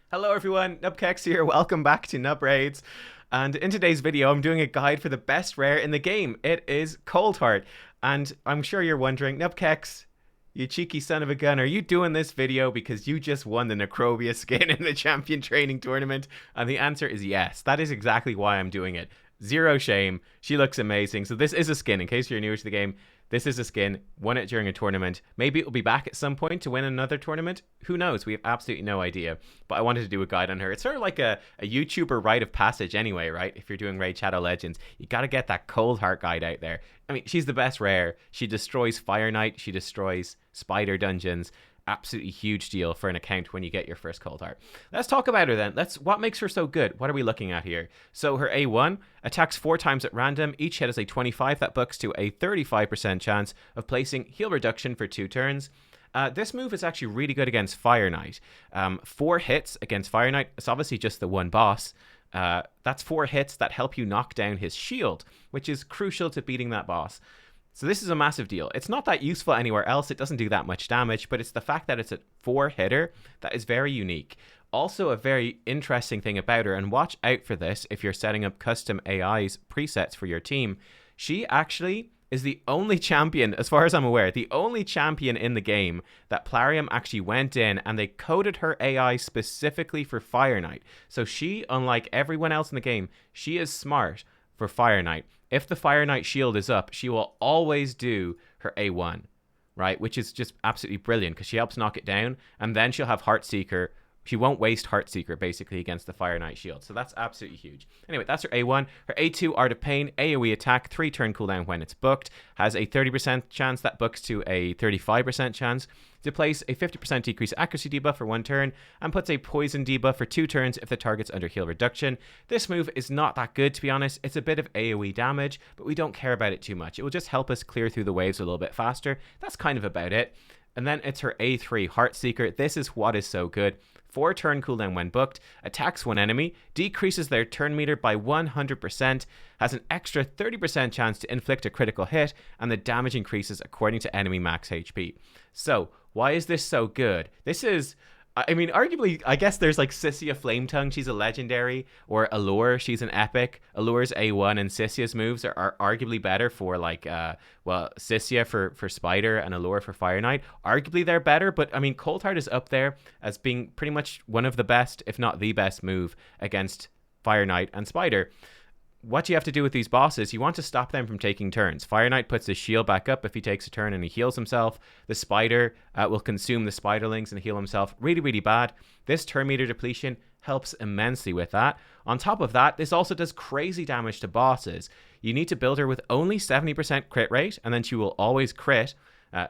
Hello everyone, nubkeks here, welcome back to Nub Raids. And in today's video, I'm doing a guide for the best rare in the game. It is Coldheart. And I'm sure you're wondering, nubkeks, you cheeky son of a gun, are you doing this video because you just won the Necrobia skin in the Champion Training Tournament? And the answer is yes, that is exactly why I'm doing it. Zero shame, she looks amazing. So this is a skin, in case you're newer to the game. This is a skin, won it during a tournament. Maybe it'll be back at some point to win another tournament. Who knows? We have absolutely no idea. But I wanted to do a guide on her. It's sort of like a YouTuber rite of passage anyway, right? If you're doing Raid Shadow Legends, you got to get that Coldheart guide out there. I mean, she's the best rare. She destroys Fire Knight. She destroys Spider Dungeons. Absolutely huge deal for an account when you get your first Coldheart. Let's talk about her then. What makes her so good? What are we looking at here? So her A1 attacks 4 times at random. Each hit has a 25. That bucks to a 35% chance of placing heal reduction for 2 turns. This move is actually really good against Fire Knight. 4 hits against Fire Knight. It's obviously just the one boss. That's 4 hits that help you knock down his shield, which is crucial to beating that boss. So this is a massive deal. It's not that useful anywhere else. It doesn't do that much damage, but it's the fact that it's a 4 hitter that is very unique. Also, a very interesting thing about her, and watch out for this if you're setting up custom AIs presets for your team. She actually is the only champion, as far as I'm aware, the only champion in the game that Plarium actually went in and they coded her AI specifically for Fire Knight. So she, unlike everyone else in the game, she is smart for Fire Knight. If the Fire Knight shield is up, she will always do her A1, right? Which is just absolutely brilliant because she helps knock it down, and then she'll have Heartseeker. She won't waste Heartseeker basically against the Fire Knight shield. So that's absolutely huge. Anyway, that's her A1. Her A2, Art of Pain, AoE attack, 3 turn cooldown when it's booked. Has a 30% chance, that books to a 35% chance to place a 50% decrease accuracy debuff for 1 turn, and puts a poison debuff for 2 turns if the target's under heal reduction. This move is not that good, to be honest. It's a bit of AoE damage, but we don't care about it too much. It will just help us clear through the waves a little bit faster. That's kind of about it. And then it's her A3, Heartseeker. This is what is so good. 4 turn cooldown when booked, attacks one enemy, decreases their turn meter by 100%, has an extra 30% chance to inflict a critical hit, and the damage increases according to enemy max HP. So, why is this so good? This is, I mean, arguably, I guess there's like Sissia Flametongue, she's a legendary, or Allure, she's an epic. Allure's A1 and Sissia's moves are arguably better for like, well, Sissia for Spider and Allure for Fire Knight. Arguably they're better, but I mean, Coldheart is up there as being pretty much one of the best, if not the best move against Fire Knight and Spider. What you have to do with these bosses, you want to stop them from taking turns. Fire Knight puts his shield back up if he takes a turn and he heals himself. The Spider will consume the Spiderlings and heal himself. Really, really bad. This turn meter depletion helps immensely with that. On top of that, this also does crazy damage to bosses. You need to build her with only 70% crit rate, and then she will always crit.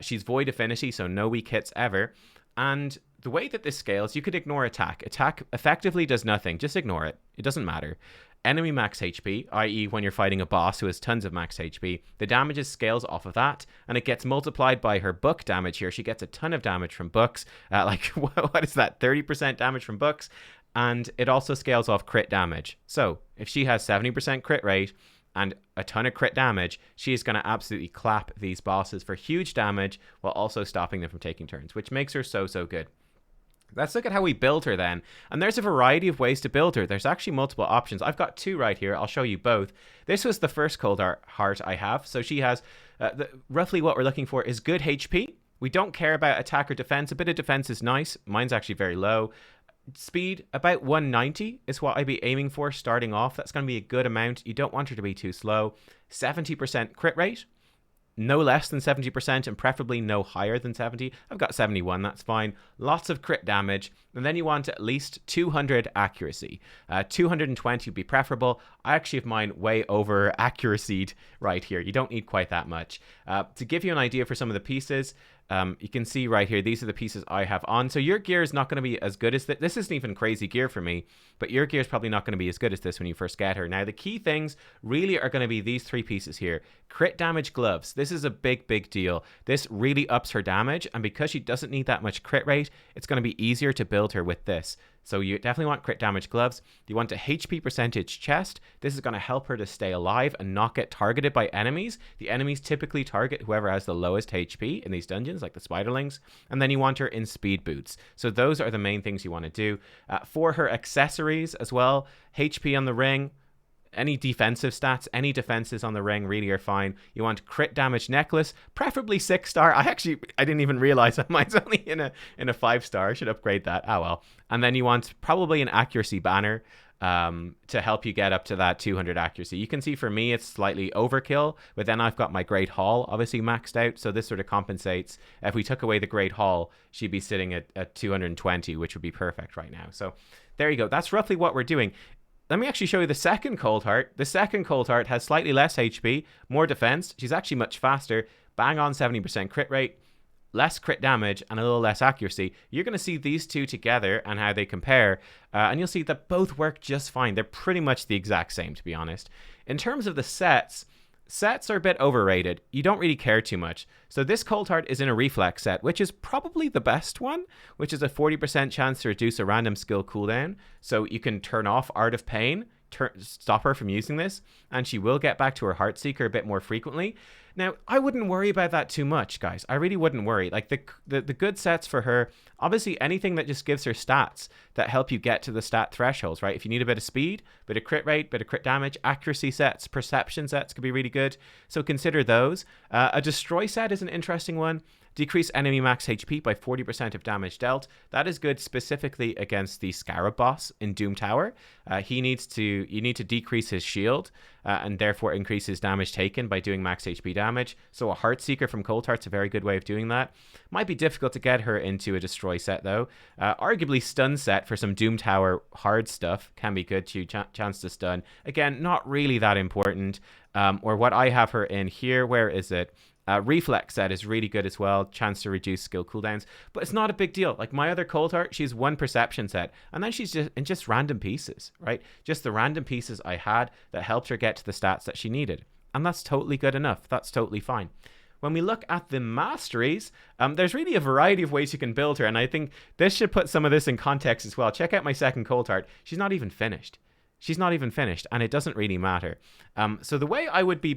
She's Void Affinity, so no weak hits ever. And the way that this scales, you could ignore attack. Attack effectively does nothing. Just ignore it. It doesn't matter. Enemy max HP, i.e. when you're fighting a boss who has tons of max HP, the damage scales off of that, and it gets multiplied by her book damage here. She gets a ton of damage from books, like, what is that, 30% damage from books, and it also scales off crit damage. So, if she has 70% crit rate, and a ton of crit damage, she is going to absolutely clap these bosses for huge damage, while also stopping them from taking turns, which makes her so, so good. Let's look at how we build her then. And there's a variety of ways to build her. There's actually multiple options. I've got 2 right here. I'll show you both. This was the first Coldheart I have. So she has, roughly what we're looking for is good HP. We don't care about attack or defense. A bit of defense is nice. Mine's actually very low. Speed, about 190 is what I'd be aiming for starting off. That's going to be a good amount. You don't want her to be too slow. 70% crit rate. No less than 70% and preferably no higher than 70. I've got 71, that's fine. Lots of crit damage. And then you want at least 200 accuracy. 220 would be preferable. I actually have mine way over accuracy'd right here. You don't need quite that much. To give you an idea for some of the pieces, you can see right here, these are the pieces I have on. So your gear is not going to be as good as this. This isn't even crazy gear for me, but your gear is probably not going to be as good as this when you first get her. Now, the key things really are going to be these 3 pieces here. Crit damage gloves. This is a big, big deal. This really ups her damage, and because she doesn't need that much crit rate, it's going to be easier to build her with this. So you definitely want crit damage gloves. You want a HP percentage chest. This is going to help her to stay alive and not get targeted by enemies. The enemies typically target whoever has the lowest HP in these dungeons, like the spiderlings. And then you want her in speed boots. So those are the main things you want to do. For her accessories as well, HP on the ring, any defensive stats, any defenses on the ring really are fine. You want crit damage necklace, preferably 6-star. I didn't even realize that mine's only in a 5-star. I should upgrade that. Oh well. And then you want probably an accuracy banner to help you get up to that 200 accuracy. You can see for me it's slightly overkill, but then I've got my Great Hall obviously maxed out, so this sort of compensates. If we took away the Great Hall, she'd be sitting at 220, which would be perfect right now. So there you go. That's roughly what we're doing. Let me actually show you the second Coldheart. The second Coldheart has slightly less HP, more defense. She's actually much faster. Bang on 70% crit rate, less crit damage, and a little less accuracy. You're going to see these two together and how they compare. And you'll see that both work just fine. They're pretty much the exact same, to be honest. In terms of the sets are a bit overrated. You don't really care too much. So this Coldheart is in a reflex set, which is probably the best one, which is a 40% chance to reduce a random skill cooldown. So you can turn off Art of Pain, stop her from using this, and she will get back to her Heartseeker a bit more frequently. Now, I wouldn't worry about that too much, guys. I really wouldn't worry. Like the good sets for her, obviously anything that just gives her stats that help you get to the stat thresholds, right? If you need a bit of speed, bit of crit rate, bit of crit damage, accuracy sets, perception sets could be really good. So consider those. A destroy set is an interesting one. Decrease enemy max HP by 40% of damage dealt. That is good specifically against the Scarab boss in Doom Tower. You need to decrease his shield and therefore increase his damage taken by doing max HP damage. So a Heartseeker from Coldheart's a very good way of doing that. Might be difficult to get her into a destroy set though. Arguably stun set for some Doom Tower hard stuff can be good to chance to stun. Again, not really that important. Or what I have her in here, where is it? Reflex set is really good as well, chance to reduce skill cooldowns, but it's not a big deal. Like my other Coldheart, she's one perception set, and then she's just in just random pieces, right? Just the random pieces I had that helped her get to the stats that she needed, and that's totally good enough. That's totally fine. When we look at the Masteries, there's really a variety of ways you can build her, and I think this should put some of this in context as well. Check out my second Coldheart. She's not even finished. She's not even finished, and it doesn't really matter. So the way I would be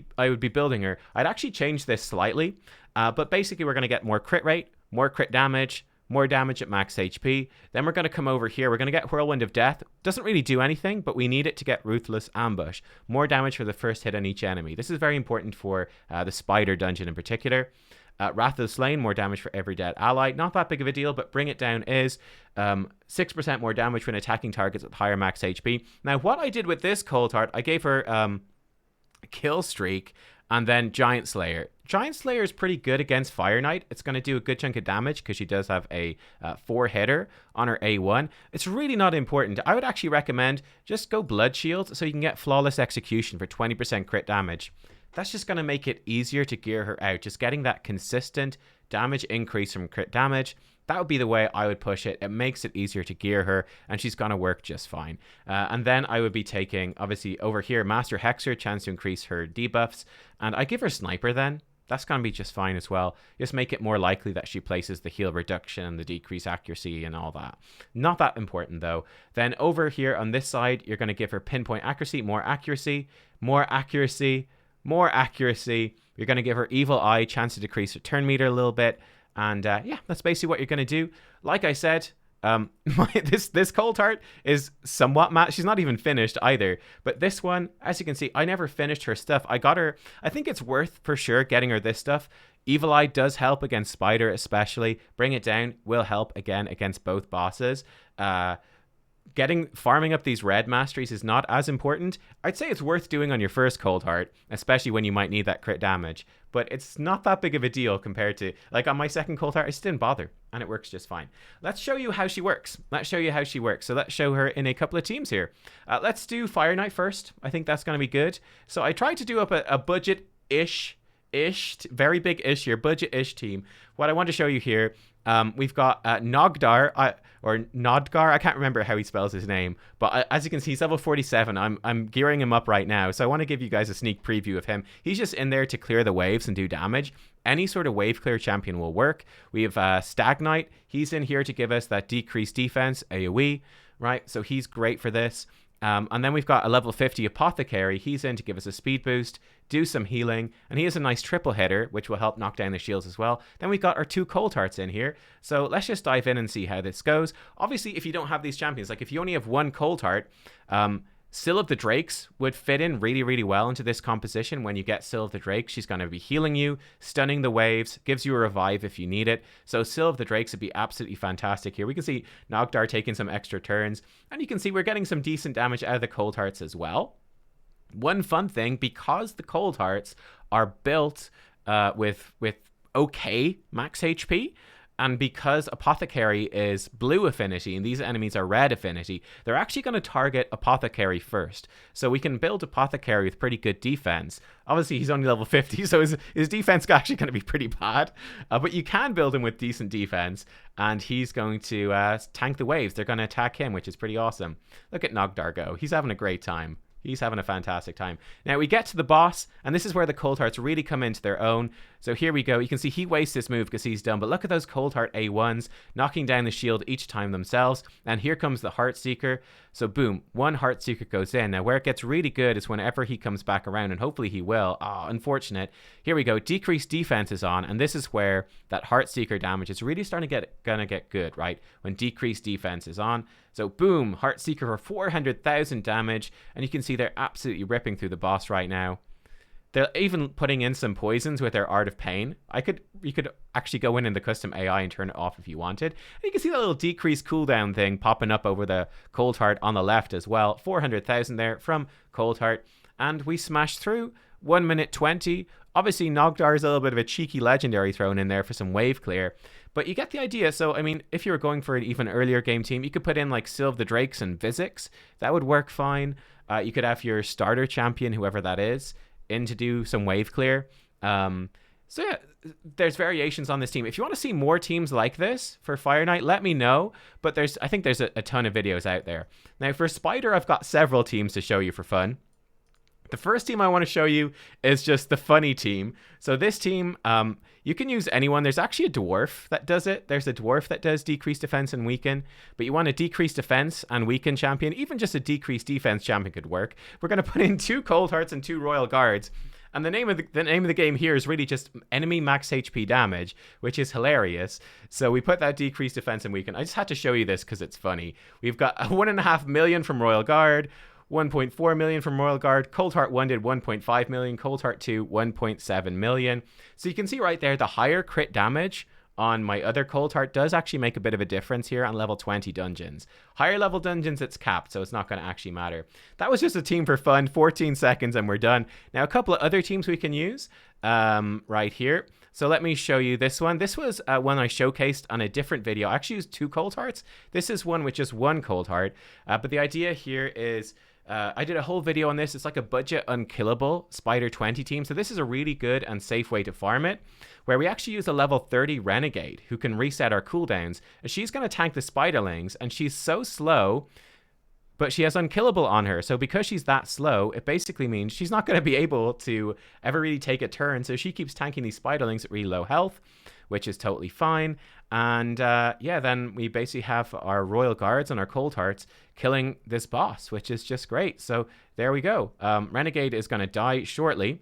building her, I'd actually change this slightly, but basically we're going to get more crit rate, more crit damage, more damage at max HP. Then we're going to come over here. We're going to get Whirlwind of Death. Doesn't really do anything, but we need it to get Ruthless Ambush. More damage for the first hit on each enemy. This is very important for the Spider dungeon in particular. Wrath of the Slain, more damage for every dead ally. Not that big of a deal, but Bring It Down is 6% more damage when attacking targets with higher max HP. Now, what I did with this Coldheart, I gave her Kill Streak and then Giant Slayer. Giant Slayer is pretty good against Fire Knight. It's going to do a good chunk of damage because she does have a 4-hitter on her A1. It's really not important. I would actually recommend just go Blood Shield so you can get Flawless Execution for 20% crit damage. That's just going to make it easier to gear her out. Just getting that consistent damage increase from crit damage, that would be the way I would push it. It makes it easier to gear her, and she's going to work just fine. And then I would be taking, obviously, over here, Master Hexer, chance to increase her debuffs. And I give her Sniper then. That's going to be just fine as well. Just make it more likely that she places the heal reduction and the decreased accuracy and all that. Not that important, though. Then over here on this side, you're going to give her Pinpoint Accuracy, more accuracy, more accuracy, more accuracy. You're going to give her Evil Eye, chance to decrease her turn meter a little bit. And yeah, that's basically what you're going to do. Like I said, this Coldheart is somewhat she's not even finished either. But this one, as you can see, I never finished her stuff. I got her. I think it's worth for sure getting her this stuff. Evil Eye does help against Spider especially. Bring It Down will help again against both bosses. Farming up these red masteries is not as important. I'd say it's worth doing on your first Coldheart, especially when you might need that crit damage. But it's not that big of a deal compared to, like on my second Coldheart, I just didn't bother, and it works just fine. Let's show you how she works. So let's show her in a couple of teams here. Let's do Fire Knight first. I think that's going to be good. So I tried to do up a budget-ish, very big-ish here, budget-ish team. What I want to show you here, we've got Nogdar, or Nodgar, I can't remember how he spells his name, but as you can see, he's level 47. I'm gearing him up right now, so I want to give you guys a sneak preview of him. He's just in there to clear the waves and do damage. Any sort of wave clear champion will work. We have Stag Knight. He's in here to give us that decreased defense, AoE. right? So he's great for this. And then we've got a level 50 Apothecary. He's in to give us a speed boost, do some healing, and he is a nice triple hitter, which will help knock down the shields as well. Then we've got our 2 Coldhearts in here. So let's just dive in and see how this goes. Obviously, if you don't have these champions, like if you only have 1 Coldheart, Syl of the Drakes would fit in really, really well into this composition. When you get Syl of the Drakes, she's going to be healing you, stunning the waves, gives you a revive if you need it. So Syl of the Drakes would be absolutely fantastic here. We can see Nogdar taking some extra turns, and you can see we're getting some decent damage out of the Coldhearts as well. One fun thing, because the Coldhearts are built with okay max HP, and because Apothecary is blue affinity and these enemies are red affinity, they're actually going to target Apothecary first. So we can build Apothecary with pretty good defense. Obviously, he's only level 50, so his defense is actually going to be pretty bad. But you can build him with decent defense, and he's going to tank the waves. They're going to attack him, which is pretty awesome. Look at Nogdar go. He's having a great time. He's having a fantastic time. Now we get to the boss, and this is where the Coldhearts really come into their own. So here we go. You can see he wastes this move because he's done, but look at those Coldheart A1s knocking down the shield each time themselves. And here comes the Heartseeker. So boom, 1 Heartseeker goes in. Now where it gets really good is whenever he comes back around, and hopefully he will. Oh, unfortunate. Here we go. Decreased defense is on, and this is where that Heartseeker damage is really starting to get good, right? When decreased defense is on. So boom, Heartseeker for 400,000 damage, and you can see they're absolutely ripping through the boss right now. They're even putting in some poisons with their Art of Pain. You could actually go in the custom AI and turn it off if you wanted. And you can see that little decreased cooldown thing popping up over the Coldheart on the left as well. 400,000 there from Coldheart. And we smash through 1 minute 20. Obviously, Nogdar is a little bit of a cheeky legendary thrown in there for some wave clear. But you get the idea. So, I mean, if you were going for an even earlier game team, you could put in like Syl of the Drakes and Vizix. That would work fine. You could have your starter champion, whoever that is, in to do some wave clear. So yeah, there's variations on this team. If you want to see more teams like this for Fire Knight, let me know. But I think there's a ton of videos out there. Now for Spider, I've got several teams to show you for fun. The first team I want to show you is just the funny team. So this team, you can use anyone. There's actually a dwarf that does it. There's a dwarf that does decreased defense and weaken. But you want a decreased defense and weaken champion. Even just a decreased defense champion could work. We're going to put in 2 Coldhearts and 2 Royal Guards. And the name of the game here is really just enemy max HP damage, which is hilarious. So we put that decreased defense and weaken. I just had to show you this because it's funny. We've got 1.5 million from Royal Guard, 1.4 million from Royal Guard. Coldheart 1 did 1.5 million. Coldheart 2, 1.7 million. So you can see right there, the higher crit damage on my other Coldheart does actually make a bit of a difference here on level 20 dungeons. Higher level dungeons, it's capped, so it's not going to actually matter. That was just a team for fun, 14 seconds and we're done. Now a couple of other teams we can use right here. So let me show you this one. This was one I showcased on a different video. I actually used 2 Coldhearts. This is one with just 1 Coldheart. But the idea here is I did a whole video on this. It's like a budget unkillable Spider 20 team. So this is a really good and safe way to farm it, where we actually use a level 30 Renegade who can reset our cooldowns. She's going to tank the Spiderlings, and she's so slow, but she has unkillable on her. So because she's that slow, it basically means she's not going to be able to ever really take a turn. So she keeps tanking these Spiderlings at really low health, which is totally fine. And yeah, then we basically have our Royal Guards and our Coldhearts killing this boss, which is just great. So there we go. Renegade is going to die shortly.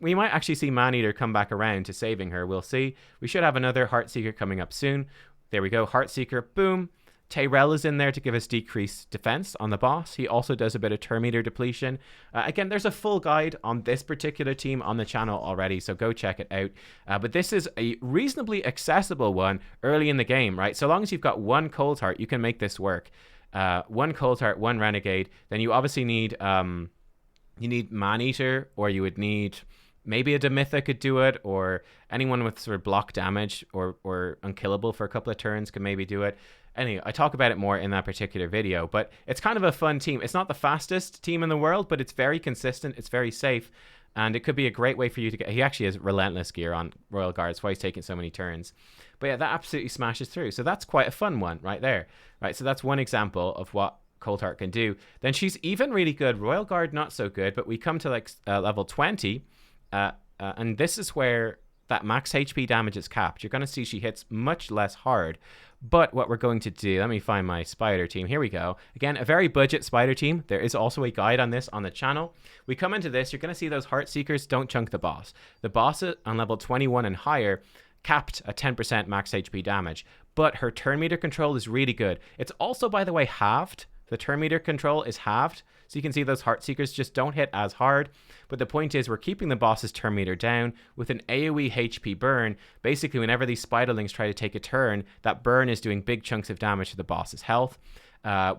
We might actually see Maneater come back around to saving her. We'll see. We should have another Heartseeker coming up soon. There we go. Heartseeker. Boom. Tyrell is in there to give us decreased defense on the boss. He also does a bit of turn meter depletion. Again, there's a full guide on this particular team on the channel already, so go check it out. But this is a reasonably accessible one early in the game, right? So long as you've got 1 Coldheart, you can make this work. 1 Coldheart, 1 Renegade. Then you obviously need Maneater, or you would need maybe a Demitha could do it, or anyone with sort of block damage or unkillable for a couple of turns could maybe do it. Anyway, I talk about it more in that particular video, but it's kind of a fun team. It's not the fastest team in the world, but it's very consistent. It's very safe, and it could be a great way for you to get... He actually has relentless gear on Royal Guard. That's why he's taking so many turns. But yeah, that absolutely smashes through. So that's quite a fun one right there. Right, so that's one example of what Coldheart can do. Then she's even really good. Royal Guard, not so good, but we come to like level 20, and this is where that max HP damage is capped. You're going to see she hits much less hard. But what we're going to do, let me find my spider team. Here we go. Again, a very budget spider team. There is also a guide on this on the channel. We come into this, you're going to see those Heart Seekers don't chunk the boss. The boss on level 21 and higher capped at 10% max HP damage. But her turn meter control is really good. It's also, by the way, halved. The turn meter control is halved. So you can see those Heart Seekers just don't hit as hard. But the point is we're keeping the boss's turn meter down with an AoE HP burn. Basically, whenever these spiderlings try to take a turn, that burn is doing big chunks of damage to the boss's health.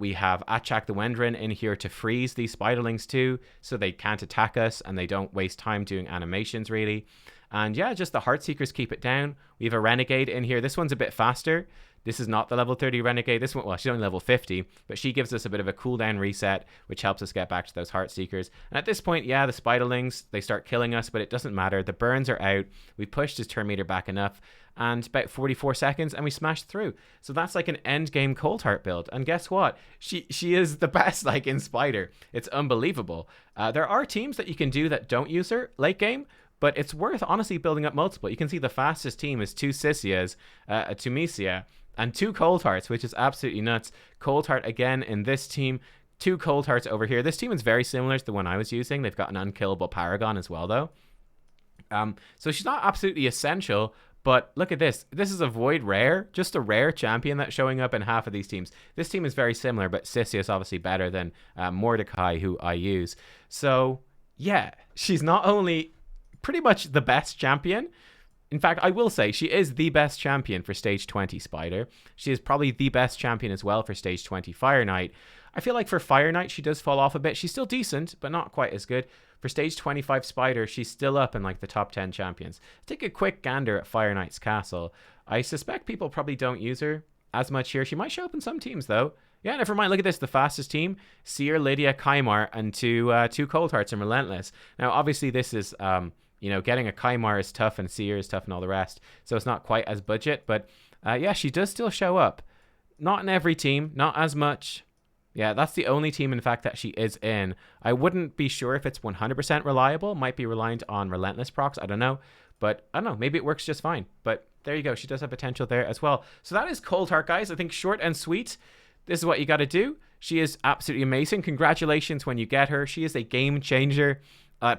We have Achak the Wendrin in here to freeze these spiderlings too, so they can't attack us and they don't waste time doing animations really. And yeah, just the Heart Seekers keep it down. We have a Renegade in here. This one's a bit faster. This is not the level 30 Renegade. This one, well, she's only level 50, but she gives us a bit of a cooldown reset, which helps us get back to those Heart Seekers. And at this point, yeah, the spiderlings, they start killing us, but it doesn't matter. The burns are out. We pushed his turn meter back enough, and about 44 seconds, and we smashed through. So that's like an end game Coldheart build. And guess what? She is the best, like, in Spider. It's unbelievable. There are teams that you can do that don't use her late game, but it's worth honestly building up multiple. You can see the fastest team is 2 Sissias, a Tunisia, and 2 Coldhearts, which is absolutely nuts. Coldheart again in this team, 2 Coldhearts over here. This team is very similar to the one I was using. They've got an unkillable Paragon as well, though. So she's not absolutely essential, but look at this. This is a Void rare, just a rare champion that's showing up in half of these teams. This team is very similar, but Sissia is obviously better than Mordecai, who I use. So yeah, she's not only pretty much the best champion. In fact, I will say she is the best champion for stage 20 Spider. She is probably the best champion as well for stage 20 Fire Knight. I feel like for Fire Knight, she does fall off a bit. She's still decent, but not quite as good. For stage 25 Spider, she's still up in like the top 10 champions. Take a quick gander at Fire Knight's castle. I suspect people probably don't use her as much here. She might show up in some teams though. Yeah, never mind. Look at this. The fastest team, Seer, Lydia, Kymar, and two Coldhearts and Relentless. Now, obviously, this is... you know, getting a Kymar is tough and Seer is tough and all the rest. So it's not quite as budget. But yeah, she does still show up. Not in every team. Not as much. Yeah, that's the only team, in fact, that she is in. I wouldn't be sure if it's 100% reliable. Might be reliant on Relentless procs. I don't know. But I don't know. Maybe it works just fine. But there you go. She does have potential there as well. So that is Coldheart, guys. I think short and sweet. This is what you got to do. She is absolutely amazing. Congratulations when you get her. She is a game changer.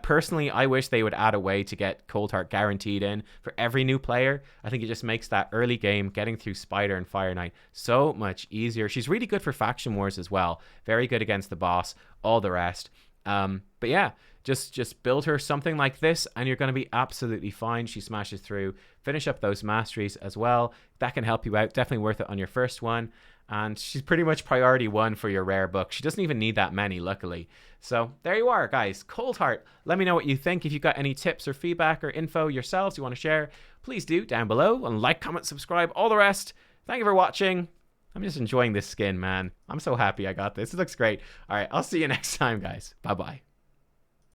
Personally, I wish they would add a way to get Coldheart guaranteed in for every new player. I think it just makes that early game, getting through Spider and Fire Knight, so much easier. She's really good for faction wars as well. Very good against the boss, all the rest. But yeah, just build her something like this and you're going to be absolutely fine. She smashes through. Finish up those masteries as well. That can help you out. Definitely worth it on your first one. And she's pretty much priority 1 for your rare book. She doesn't even need that many, luckily. So there you are, guys. Coldheart. Let me know what you think. If you've got any tips or feedback or info yourselves you want to share, please do down below. And like, comment, subscribe, all the rest. Thank you for watching. I'm just enjoying this skin, man. I'm so happy I got this. It looks great. All right, I'll see you next time, guys. Bye-bye.